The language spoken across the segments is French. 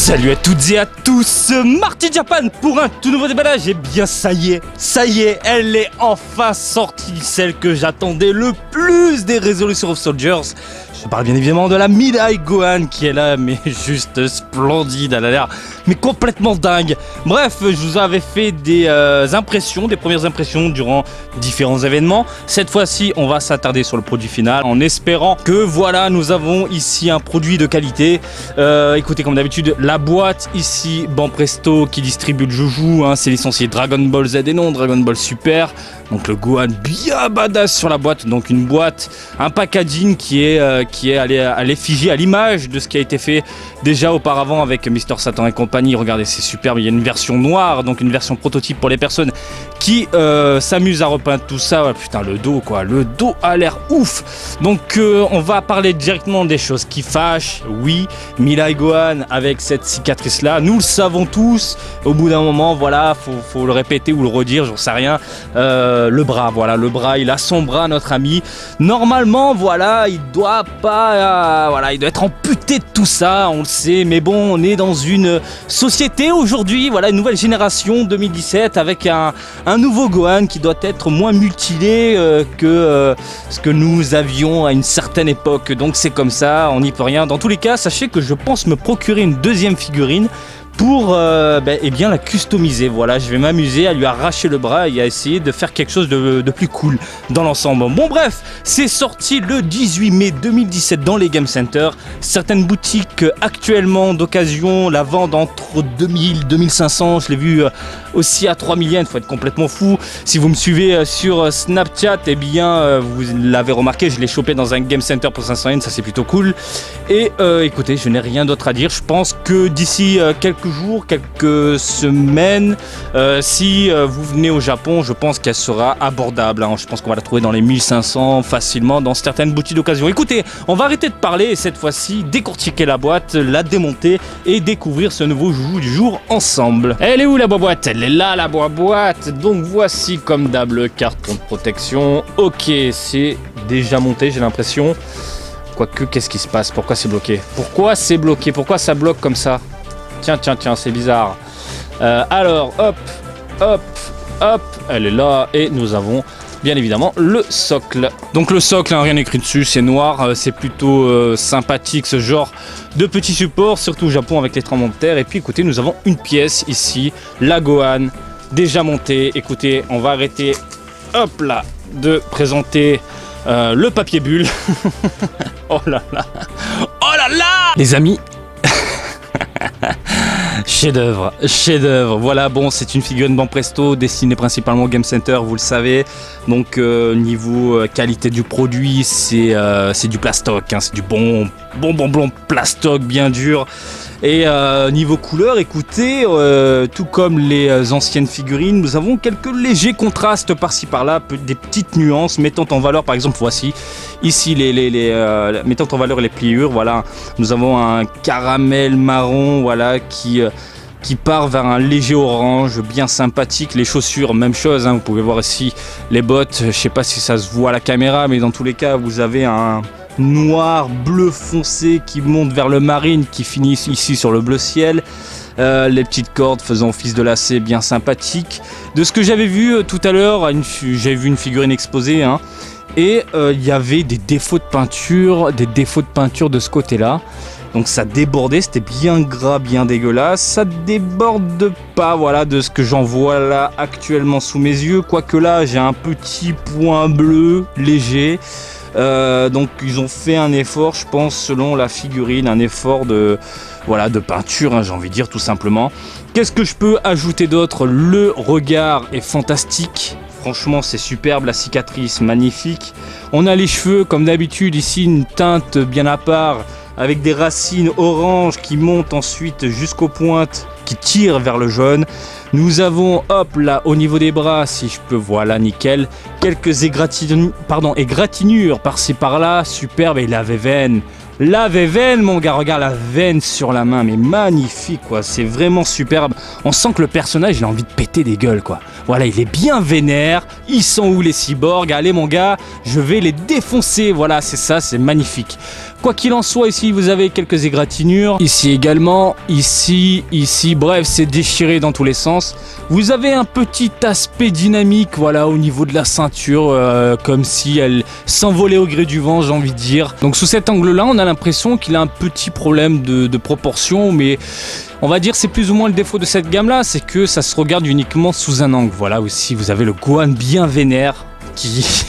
Salut à toutes et à tous, Marty Japan pour un tout nouveau déballage. Et bien ça y est, elle est enfin sortie, celle que j'attendais le plus des Resolution of Soldiers. Je parle bien évidemment de la Midai Gohan qui est là, mais juste splendide, elle a l'air mais complètement dingue. Bref, je vous avais fait des premières impressions durant différents événements. Cette fois-ci, on va s'attarder sur le produit final en espérant que voilà, nous avons ici un produit de qualité. Écoutez, comme d'habitude, la boîte ici, Banpresto qui distribue le joujou, hein, c'est licencié Dragon Ball Z et non Dragon Ball Super. Donc le Gohan bien badass sur la boîte, donc une boîte, un packaging qui est à l'effigie, à l'image de ce qui a été fait déjà auparavant avec Mister Satan et compagnie. Regardez, c'est superbe, il y a une version noire, donc une version prototype pour les personnes qui s'amusent à repeindre tout ça. Oh, putain, le dos quoi, le dos a l'air ouf. Donc on va parler directement des choses qui fâchent. Oui, Midai Gohan avec cette cicatrice là, nous le savons tous, au bout d'un moment, voilà, faut le répéter ou le redire, j'en sais rien. Le bras, voilà, le bras, il a son bras, notre ami. Normalement, voilà, il doit être amputé de tout ça, on le sait, mais bon, on est dans une société aujourd'hui, voilà, une nouvelle génération 2017 avec un nouveau Gohan qui doit être moins mutilé que ce que nous avions à une certaine époque. Donc c'est comme ça, on n'y peut rien. Dans tous les cas, sachez que je pense me procurer une deuxième figurine pour bien la customiser. Voilà, je vais m'amuser à lui arracher le bras et à essayer de faire quelque chose de plus cool dans l'ensemble. Bon bref, c'est sorti le 18 mai 2017 dans les Game Center. Certaines boutiques actuellement d'occasion la vendent entre 2000 2500. Je l'ai vu aussi à 3000 yens, faut être complètement fou. Si vous me suivez sur Snapchat, eh bien vous l'avez remarqué, je l'ai chopé dans un Game Center pour 500 yens, ça c'est plutôt cool. Et écoutez, je n'ai rien d'autre à dire. Je pense que d'ici quelques jours, quelques semaines, si vous venez au Japon, je pense qu'elle sera abordable, hein. Je pense qu'on va la trouver dans les 1500 facilement dans certaines boutiques d'occasion. Écoutez, on va arrêter de parler et cette fois-ci décortiquer la boîte, la démonter et découvrir ce nouveau joujou du jour ensemble. Elle est où la boîte? Elle est là, la boîte. Donc voici comme d'hab le carton de protection. Ok, c'est déjà monté, j'ai l'impression. Quoique, qu'est-ce qui se passe? Pourquoi c'est bloqué? Pourquoi ça bloque comme ça? Tiens, c'est bizarre. Alors, hop, elle est là et nous avons bien évidemment le socle. Donc le socle, hein, rien écrit dessus, c'est noir, c'est plutôt sympathique ce genre de petit support, surtout au Japon avec les tremblements de terre. Et puis écoutez, nous avons une pièce ici, la Gohan, déjà montée. Écoutez, on va arrêter, hop là, de présenter le papier bulle. Oh là là, les amis. Chef-d'œuvre. Voilà, bon, c'est une figurine Banpresto destinée principalement au Game Center, vous le savez. Donc niveau qualité du produit, c'est du plastoc, hein, c'est du bon plastoc bien dur. Et niveau couleur, écoutez, tout comme les anciennes figurines, nous avons quelques légers contrastes par-ci par-là, des petites nuances mettant en valeur, par exemple, voici ici mettant en valeur les pliures. Voilà, nous avons un caramel marron, voilà, qui part vers un léger orange, bien sympathique. Les chaussures, même chose, hein, vous pouvez voir ici les bottes. Je sais pas si ça se voit à la caméra, mais dans tous les cas, vous avez un noir bleu foncé qui monte vers le marine, qui finit ici sur le bleu ciel. Les petites cordes faisant office de lacet, bien sympathique. De ce que j'avais vu tout à l'heure, j'avais vu une figurine exposée, hein, et il y avait des défauts de peinture de ce côté-là. Donc ça débordait, c'était bien gras, bien dégueulasse. Ça déborde pas, voilà, de ce que j'en vois là actuellement sous mes yeux. Quoique là, j'ai un petit point bleu léger. Donc ils ont fait un effort, je pense, selon la figurine, un effort de peinture, hein, j'ai envie de dire tout simplement. Qu'est-ce que je peux ajouter d'autre? Le regard est fantastique. Franchement, c'est superbe, la cicatrice magnifique. On a les cheveux, comme d'habitude, ici une teinte bien à part, avec des racines orange qui montent ensuite jusqu'aux pointes, qui tirent vers le jaune. Nous avons, hop là, au niveau des bras, si je peux, voilà, nickel. Quelques égratignures par-ci par-là, superbe. Et la vévène, La veine, mon gars, regarde la veine sur la main, mais magnifique, quoi. C'est vraiment superbe. On sent que le personnage, il a envie de péter des gueules, quoi. Voilà, il est bien vénère. Ils sont où les cyborgs? Allez, mon gars, je vais les défoncer. Voilà, c'est ça, c'est magnifique. Quoi qu'il en soit, ici, vous avez quelques égratignures. Ici également, ici, bref, c'est déchiré dans tous les sens. Vous avez un petit aspect dynamique, voilà, au niveau de la ceinture, comme si elle s'envolait au gré du vent, j'ai envie de dire. Donc sous cet angle-là, on a l'impression qu'il a un petit problème de proportion, mais on va dire c'est plus ou moins le défaut de cette gamme-là, c'est que ça se regarde uniquement sous un angle. Voilà, aussi, vous avez le Gohan bien vénère,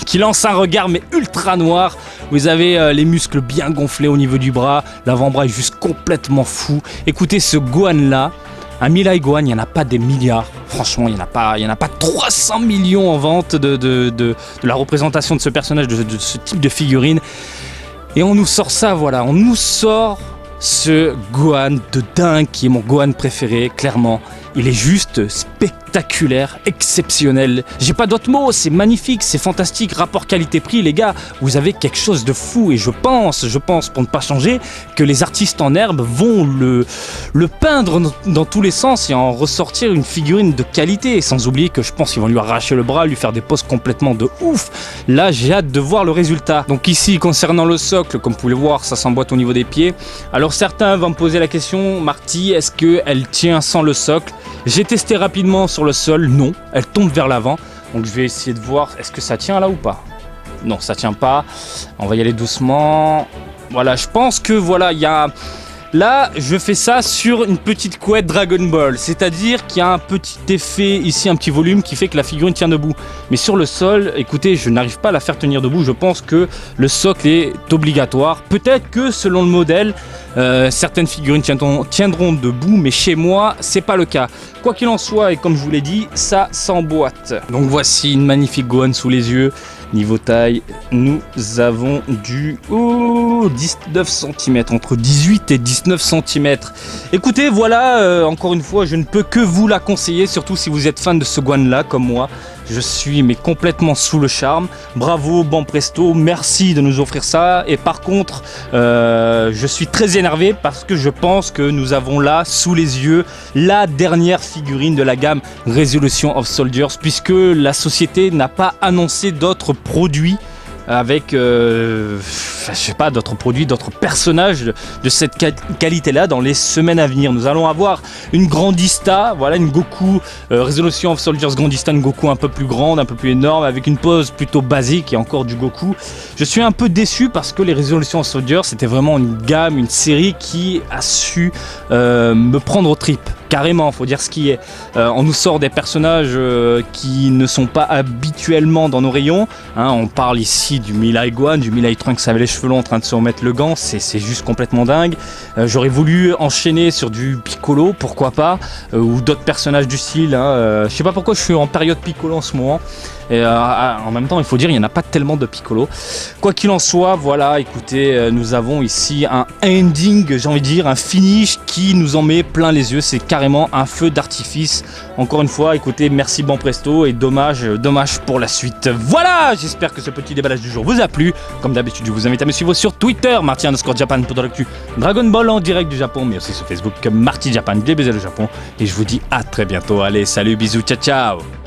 qui lance un regard mais ultra noir. Vous avez les muscles bien gonflés au niveau du bras, l'avant-bras est juste complètement fou. Écoutez ce Gohan là, un Milai Gohan, il n'y en a pas des milliards. Franchement, il n'y en a pas 300 millions en vente de la représentation de ce personnage, de ce type de figurine. Et on nous sort ça, voilà, on nous sort ce Gohan de dingue qui est mon Gohan préféré, clairement. Il est juste spectaculaire, exceptionnel. J'ai pas d'autres mots, c'est magnifique, c'est fantastique. Rapport qualité-prix, les gars, vous avez quelque chose de fou. Et je pense, pour ne pas changer, que les artistes en herbe vont le peindre dans tous les sens et en ressortir une figurine de qualité. Et sans oublier que je pense qu'ils vont lui arracher le bras, lui faire des poses complètement de ouf. Là, j'ai hâte de voir le résultat. Donc ici, concernant le socle, comme vous pouvez le voir, ça s'emboîte au niveau des pieds. Alors certains vont me poser la question, Marty, est-ce qu'elle tient sans le socle? J'ai testé rapidement sur le sol, non, elle tombe vers l'avant. Donc je vais essayer de voir, est-ce que ça tient là ou pas? Non, ça tient pas. On va y aller doucement. Voilà, je pense que voilà, il y a... Là, je fais ça sur une petite couette Dragon Ball, c'est-à-dire qu'il y a un petit effet ici, un petit volume qui fait que la figurine tient debout. Mais sur le sol, écoutez, je n'arrive pas à la faire tenir debout, je pense que le socle est obligatoire. Peut-être que selon le modèle, certaines figurines tiendront debout, mais chez moi, c'est pas le cas. Quoi qu'il en soit, et comme je vous l'ai dit, ça s'emboîte. Donc voici une magnifique Gohan sous les yeux. Niveau taille, nous avons du 19 cm, entre 18 et 19 cm. Écoutez, voilà, encore une fois, je ne peux que vous la conseiller, surtout si vous êtes fan de ce Gohan-là, comme moi. Je suis mais complètement sous le charme. Bravo Banpresto, merci de nous offrir ça. Et par contre, je suis très énervé parce que je pense que nous avons là, sous les yeux, la dernière figurine de la gamme Resolution of Soldiers, puisque la société n'a pas annoncé d'autres produits avec, je sais pas, d'autres produits, d'autres personnages de cette qualité-là dans les semaines à venir. Nous allons avoir une Grandista, voilà, une Goku Resolution of Soldiers Grandista, une Goku un peu plus grande, un peu plus énorme, avec une pose plutôt basique et encore du Goku. Je suis un peu déçu parce que les Resolution of Soldiers, c'était vraiment une gamme, une série qui a su me prendre aux tripes. Carrément, faut dire ce qui est. On nous sort des personnages qui ne sont pas habituellement dans nos rayons. Hein, on parle ici du Milai Gohan, du Milai Trunks avec les cheveux longs en train de se remettre le gant. C'est juste complètement dingue. J'aurais voulu enchaîner sur du Piccolo, pourquoi pas, ou d'autres personnages du style. Hein, je sais pas pourquoi je suis en période Piccolo en ce moment. Et en même temps, il faut dire, il n'y en a pas tellement de Piccolo. Quoi qu'il en soit, voilà, écoutez, nous avons ici un ending, j'ai envie de dire, un finish qui nous en met plein les yeux. C'est carrément un feu d'artifice. Encore une fois, écoutez, merci Banpresto et dommage pour la suite. Voilà, j'espère que ce petit déballage du jour vous a plu. Comme d'habitude, je vous invite à me suivre sur Twitter, Marty_Japan pour de l'actu Dragon Ball en direct du Japon, mais aussi sur Facebook, Marty Japan, des baisers le Japon. Et je vous dis à très bientôt. Allez, salut, bisous, ciao, ciao.